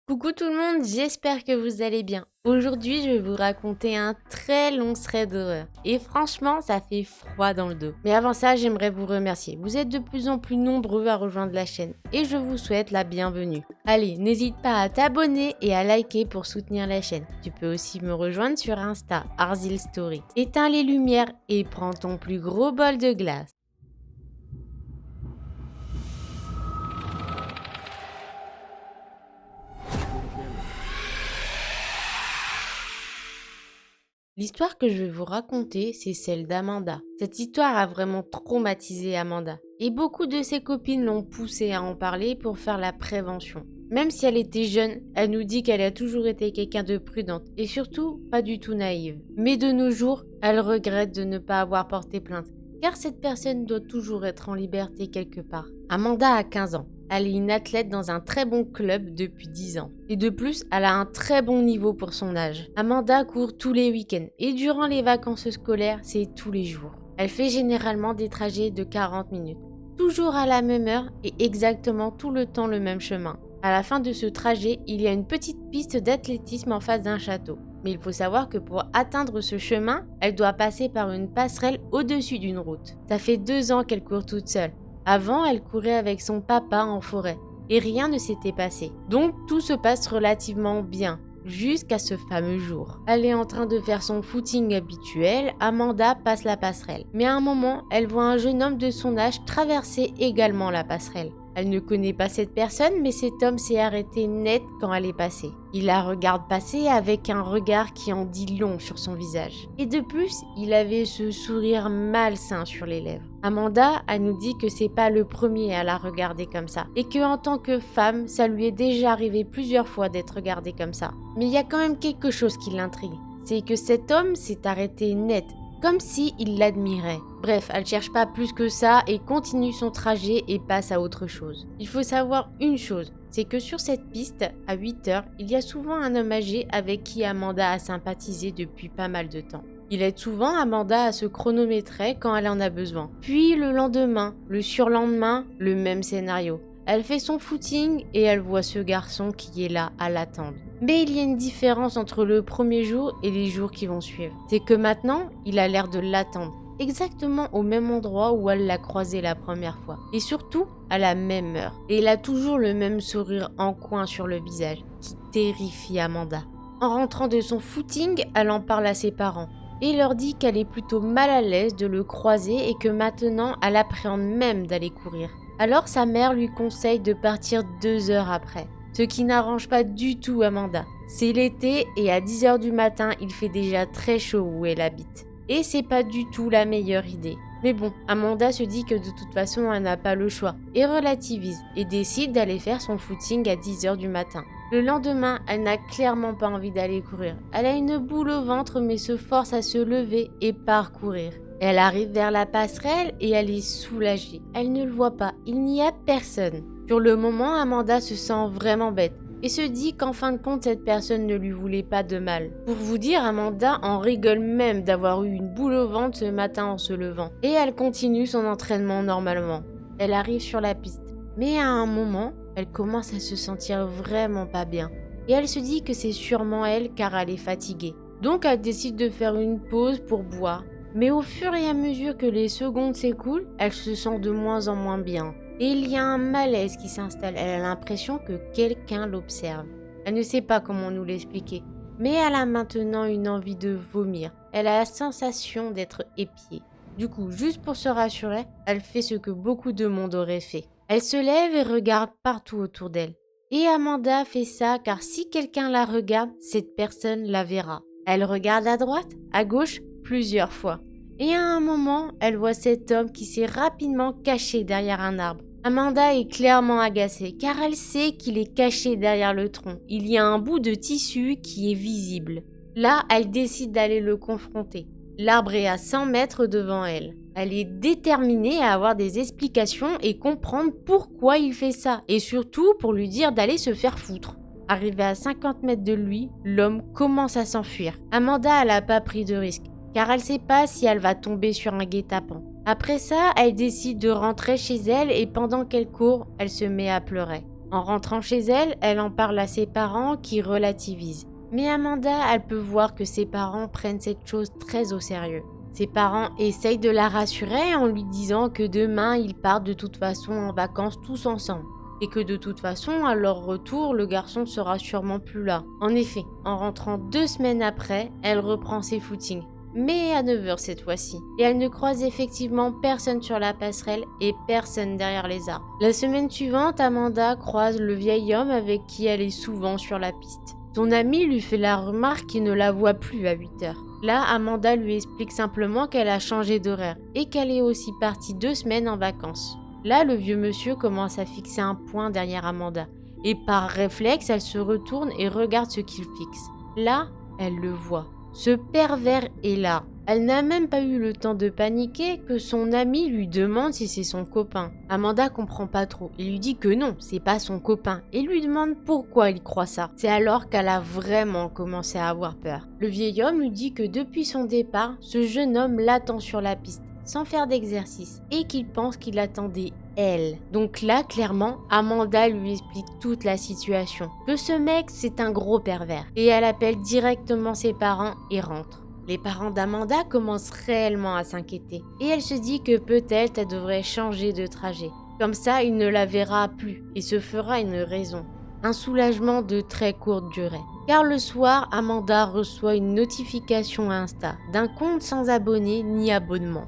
Coucou tout le monde, j'espère que vous allez bien. Aujourd'hui, je vais vous raconter un très long thread d'horreur. Et franchement, ça fait froid dans le dos. Mais avant ça, j'aimerais vous remercier. Vous êtes de plus en plus nombreux à rejoindre la chaîne et je vous souhaite la bienvenue. Allez, n'hésite pas à t'abonner et à liker pour soutenir la chaîne. Tu peux aussi me rejoindre sur Insta, Arzil Story. Éteins les lumières et prends ton plus gros bol de glace. L'histoire que je vais vous raconter, c'est celle d'Amanda. Cette histoire a vraiment traumatisé Amanda. Et beaucoup de ses copines l'ont poussée à en parler pour faire la prévention. Même si elle était jeune, elle nous dit qu'elle a toujours été quelqu'un de prudente et surtout pas du tout naïve. Mais de nos jours, elle regrette de ne pas avoir porté plainte, car cette personne doit toujours être en liberté quelque part. Amanda a 15 ans. Elle est une athlète dans un très bon club depuis 10 ans. Et de plus, elle a un très bon niveau pour son âge. Amanda court tous les week-ends et durant les vacances scolaires, c'est tous les jours. Elle fait généralement des trajets de 40 minutes. Toujours à la même heure et exactement tout le temps le même chemin. À la fin de ce trajet, il y a une petite piste d'athlétisme en face d'un château. Mais il faut savoir que pour atteindre ce chemin, elle doit passer par une passerelle au-dessus d'une route. Ça fait 2 ans qu'elle court toute seule. Avant, elle courait avec son papa en forêt et rien ne s'était passé. Donc tout se passe relativement bien, jusqu'à ce fameux jour. Elle est en train de faire son footing habituel, Amanda passe la passerelle. Mais à un moment, elle voit un jeune homme de son âge traverser également la passerelle. Elle ne connaît pas cette personne, mais cet homme s'est arrêté net quand elle est passée. Il la regarde passer avec un regard qui en dit long sur son visage. Et de plus, il avait ce sourire malsain sur les lèvres. Amanda, elle nous dit que c'est pas le premier à la regarder comme ça. Et que en tant que femme, ça lui est déjà arrivé plusieurs fois d'être regardée comme ça. Mais il y a quand même quelque chose qui l'intrigue. C'est que cet homme s'est arrêté net, comme si il l'admirait. Bref, elle cherche pas plus que ça et continue son trajet et passe à autre chose. Il faut savoir une chose, c'est que sur cette piste, à 8h, il y a souvent un homme âgé avec qui Amanda a sympathisé depuis pas mal de temps. Il aide souvent Amanda à se chronométrer quand elle en a besoin. Puis le lendemain, le surlendemain, le même scénario. Elle fait son footing et elle voit ce garçon qui est là à l'attendre. Mais il y a une différence entre le premier jour et les jours qui vont suivre. C'est que maintenant, il a l'air de l'attendre, exactement au même endroit où elle l'a croisé la première fois. Et surtout, à la même heure. Et il a toujours le même sourire en coin sur le visage, qui terrifie Amanda. En rentrant de son footing, elle en parle à ses parents. Et leur dit qu'elle est plutôt mal à l'aise de le croiser et que maintenant, elle appréhende même d'aller courir. Alors sa mère lui conseille de partir 2 heures après. Ce qui n'arrange pas du tout Amanda. C'est l'été et à 10h du matin, il fait déjà très chaud où elle habite. Et c'est pas du tout la meilleure idée. Mais bon, Amanda se dit que de toute façon, elle n'a pas le choix et relativise et décide d'aller faire son footing à 10h du matin. Le lendemain, elle n'a clairement pas envie d'aller courir. Elle a une boule au ventre mais se force à se lever et part courir. Elle arrive vers la passerelle et elle est soulagée. Elle ne le voit pas, il n'y a personne. Sur le moment, Amanda se sent vraiment bête et se dit qu'en fin de compte, cette personne ne lui voulait pas de mal. Pour vous dire, Amanda en rigole même d'avoir eu une boule au ventre ce matin en se levant. Et elle continue son entraînement normalement. Elle arrive sur la piste. Mais à un moment, elle commence à se sentir vraiment pas bien. Et elle se dit que c'est sûrement elle car elle est fatiguée. Donc elle décide de faire une pause pour boire. Mais au fur et à mesure que les secondes s'écoulent, elle se sent de moins en moins bien. Et il y a un malaise qui s'installe. Elle a l'impression que quelqu'un l'observe. Elle ne sait pas comment nous l'expliquer. Mais elle a maintenant une envie de vomir. Elle a la sensation d'être épiée. Du coup, juste pour se rassurer, elle fait ce que beaucoup de monde aurait fait. Elle se lève et regarde partout autour d'elle. Et Amanda fait ça car si quelqu'un la regarde, cette personne la verra. Elle regarde à droite, à gauche, plusieurs fois. Et à un moment, elle voit cet homme qui s'est rapidement caché derrière un arbre. Amanda est clairement agacée car elle sait qu'il est caché derrière le tronc. Il y a un bout de tissu qui est visible. Là, elle décide d'aller le confronter. L'arbre est à 100 mètres devant elle. Elle est déterminée à avoir des explications et comprendre pourquoi il fait ça. Et surtout pour lui dire d'aller se faire foutre. Arrivée à 50 mètres de lui, l'homme commence à s'enfuir. Amanda, elle n'a pas pris de risque, car elle ne sait pas si elle va tomber sur un guet-apens. Après ça, elle décide de rentrer chez elle et pendant qu'elle court, elle se met à pleurer. En rentrant chez elle, elle en parle à ses parents qui relativisent. Mais Amanda, elle peut voir que ses parents prennent cette chose très au sérieux. Ses parents essayent de la rassurer en lui disant que demain, ils partent de toute façon en vacances tous ensemble. Et que de toute façon, à leur retour, le garçon sera sûrement plus là. En effet, en rentrant 2 semaines après, elle reprend ses footings. Mais à 9 h cette fois-ci. Et elle ne croise effectivement personne sur la passerelle et personne derrière les arbres. La semaine suivante, Amanda croise le vieil homme avec qui elle est souvent sur la piste. Son ami lui fait la remarque qu'il ne la voit plus à 8 h. Là, Amanda lui explique simplement qu'elle a changé d'horaire et qu'elle est aussi partie 2 semaines en vacances. Là, le vieux monsieur commence à fixer un point derrière Amanda. Et par réflexe, elle se retourne et regarde ce qu'il fixe. Là, elle le voit. Ce pervers est là. Elle n'a même pas eu le temps de paniquer que son ami lui demande si c'est son copain. Amanda comprend pas trop. Il lui dit que non, c'est pas son copain et lui demande pourquoi il croit ça. C'est alors qu'elle a vraiment commencé à avoir peur. Le vieil homme lui dit que depuis son départ, ce jeune homme l'attend sur la piste, sans faire d'exercice, et qu'il pense qu'il attendait elle. Donc là, clairement, Amanda lui explique toute la situation. Que ce mec, c'est un gros pervers. Et elle appelle directement ses parents et rentre. Les parents d'Amanda commencent réellement à s'inquiéter. Et elle se dit que peut-être elle devrait changer de trajet. Comme ça, il ne la verra plus et se fera une raison. Un soulagement de très courte durée. Car le soir, Amanda reçoit une notification Insta d'un compte sans abonné ni abonnement.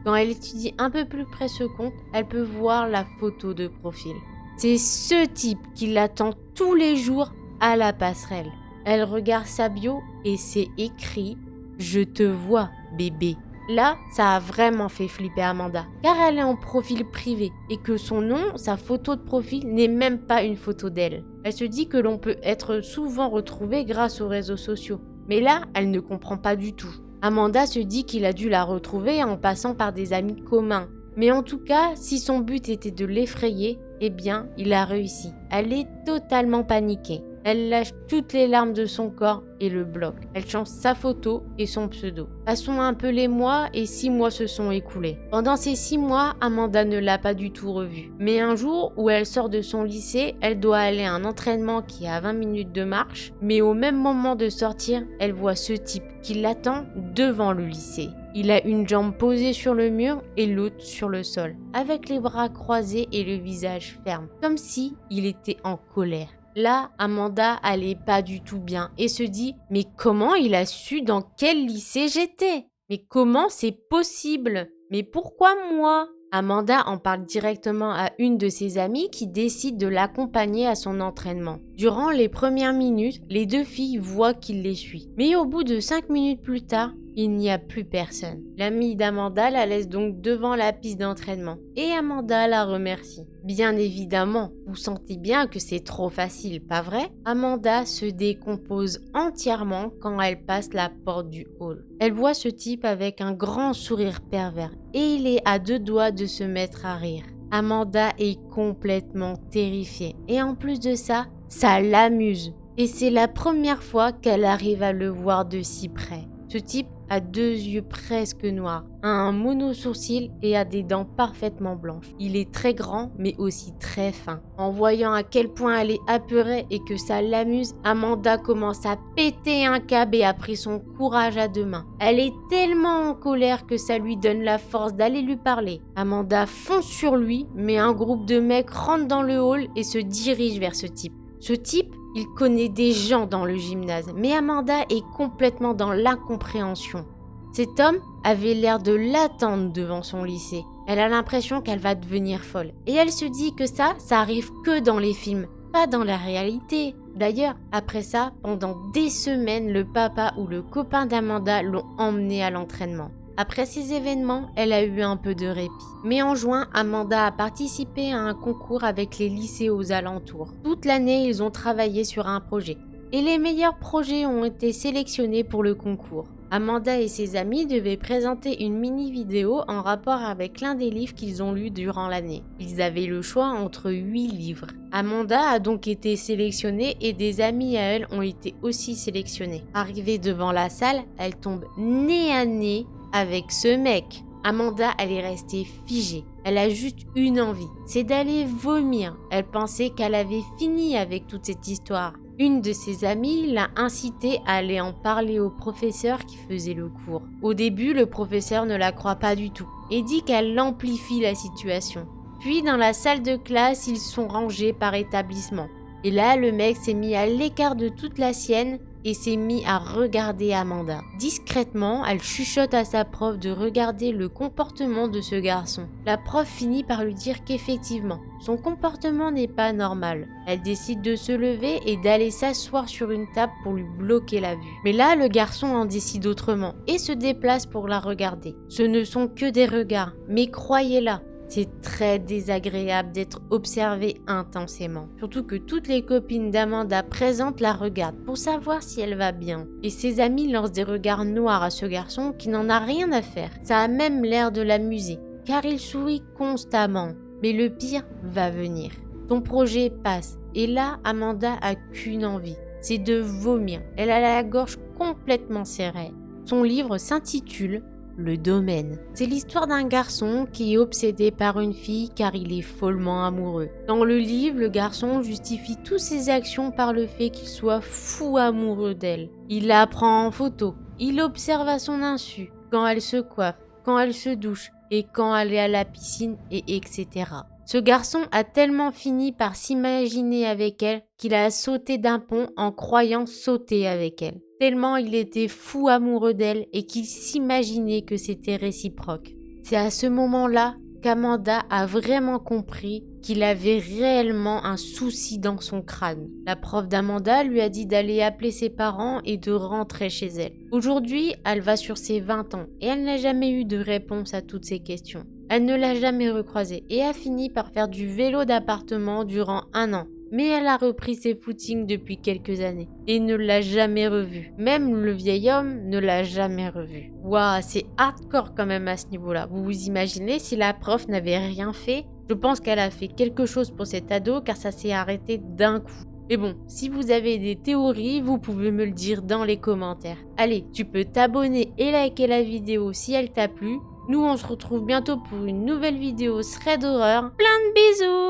Quand elle étudie un peu plus près ce compte, elle peut voir la photo de profil. C'est ce type qui l'attend tous les jours à la passerelle. Elle regarde sa bio et c'est écrit « Je te vois, bébé ». Là, ça a vraiment fait flipper Amanda, car elle est en profil privé et que son nom, sa photo de profil, n'est même pas une photo d'elle. Elle se dit que l'on peut être souvent retrouvé grâce aux réseaux sociaux. Mais là, elle ne comprend pas du tout. Amanda se dit qu'il a dû la retrouver en passant par des amis communs. Mais en tout cas, si son but était de l'effrayer, eh bien, il a réussi. Elle est totalement paniquée. Elle lâche toutes les larmes de son corps et le bloque. Elle change sa photo et son pseudo. Passons un peu les mois et 6 mois se sont écoulés. Pendant ces 6 mois, Amanda ne l'a pas du tout revue. Mais un jour où elle sort de son lycée, elle doit aller à un entraînement qui est à 20 minutes de marche. Mais au même moment de sortir, elle voit ce type qui l'attend devant le lycée. Il a une jambe posée sur le mur et l'autre sur le sol, avec les bras croisés et le visage ferme, comme si il était en colère. Là, Amanda allait pas du tout bien et se dit « Mais comment il a su dans quel lycée j'étais? Mais comment c'est possible? Mais pourquoi moi ?» Amanda en parle directement à une de ses amies qui décide de l'accompagner à son entraînement. Durant les premières minutes, les 2 filles voient qu'il les suit. Mais au bout de 5 minutes plus tard, il n'y a plus personne. L'amie d'Amanda la laisse donc devant la piste d'entraînement. Et Amanda la remercie. Bien évidemment, vous sentez bien que c'est trop facile, pas vrai? Amanda se décompose entièrement quand elle passe la porte du hall. Elle voit ce type avec un grand sourire pervers. Et il est à 2 doigts de se mettre à rire. Amanda est complètement terrifiée. Et en plus de ça, ça l'amuse. Et c'est la première fois qu'elle arrive à le voir de si près. Ce type a 2 yeux presque noirs, a un mono-sourcil et a des dents parfaitement blanches. Il est très grand mais aussi très fin. En voyant à quel point elle est apeurée et que ça l'amuse, Amanda commence à péter un câble et a pris son courage à 2 mains. Elle est tellement en colère que ça lui donne la force d'aller lui parler. Amanda fonce sur lui, mais un groupe de mecs rentre dans le hall et se dirige vers ce type. Ce type, il connaît des gens dans le gymnase, mais Amanda est complètement dans l'incompréhension. Cet homme avait l'air de l'attendre devant son lycée. Elle a l'impression qu'elle va devenir folle. Et elle se dit que ça arrive que dans les films, pas dans la réalité. D'ailleurs, après ça, pendant des semaines, le papa ou le copain d'Amanda l'ont emmenée à l'entraînement. Après ces événements, elle a eu un peu de répit. Mais en juin, Amanda a participé à un concours avec les lycées aux alentours. Toute l'année, ils ont travaillé sur un projet. Et les meilleurs projets ont été sélectionnés pour le concours. Amanda et ses amis devaient présenter une mini-vidéo en rapport avec l'un des livres qu'ils ont lus durant l'année. Ils avaient le choix entre 8 livres. Amanda a donc été sélectionnée et des amis à elle ont été aussi sélectionnés. Arrivée devant la salle, elle tombe nez à nez avec ce mec. Amanda, elle est restée figée. Elle a juste une envie, c'est d'aller vomir. Elle pensait qu'elle avait fini avec toute cette histoire. Une de ses amies l'a incitée à aller en parler au professeur qui faisait le cours. Au début, le professeur ne la croit pas du tout et dit qu'elle amplifie la situation. Puis dans la salle de classe, ils sont rangés par établissement. Et là, le mec s'est mis à l'écart de toute la sienne et s'est mis à regarder Amanda. Discrètement, elle chuchote à sa prof de regarder le comportement de ce garçon. La prof finit par lui dire qu'effectivement, son comportement n'est pas normal. Elle décide de se lever et d'aller s'asseoir sur une table pour lui bloquer la vue. Mais là, le garçon en décide autrement et se déplace pour la regarder. Ce ne sont que des regards, mais croyez-la, c'est très désagréable d'être observée intensément. Surtout que toutes les copines d'Amanda présentes la regardent pour savoir si elle va bien. Et ses amis lancent des regards noirs à ce garçon qui n'en a rien à faire. Ça a même l'air de l'amuser, car il sourit constamment. Mais le pire va venir. Son projet passe. Et là, Amanda a qu'une envie, c'est de vomir. Elle a la gorge complètement serrée. Son livre s'intitule Le Domaine. C'est l'histoire d'un garçon qui est obsédé par une fille car il est follement amoureux. Dans le livre, le garçon justifie toutes ses actions par le fait qu'il soit fou amoureux d'elle. Il la prend en photo, il observe à son insu, quand elle se coiffe, quand elle se douche et quand elle est à la piscine et etc. Ce garçon a tellement fini par s'imaginer avec elle qu'il a sauté d'un pont en croyant sauter avec elle. Tellement il était fou amoureux d'elle et qu'il s'imaginait que c'était réciproque. C'est à ce moment-là qu'Amanda a vraiment compris qu'il avait réellement un souci dans son crâne. La prof d'Amanda lui a dit d'aller appeler ses parents et de rentrer chez elle. Aujourd'hui, elle va sur ses 20 ans et elle n'a jamais eu de réponse à toutes ces questions. Elle ne l'a jamais recroisé et a fini par faire du vélo d'appartement durant 1 an. Mais elle a repris ses footings depuis quelques années et ne l'a jamais revu. Même le vieil homme ne l'a jamais revu. Waouh, c'est hardcore quand même à ce niveau-là. Vous vous imaginez si la prof n'avait rien fait? Je pense qu'elle a fait quelque chose pour cet ado car ça s'est arrêté d'un coup. Mais bon, si vous avez des théories, vous pouvez me le dire dans les commentaires. Allez, tu peux t'abonner et liker la vidéo si elle t'a plu. Nous, on se retrouve bientôt pour une nouvelle vidéo thread d'horreur. Plein de bisous!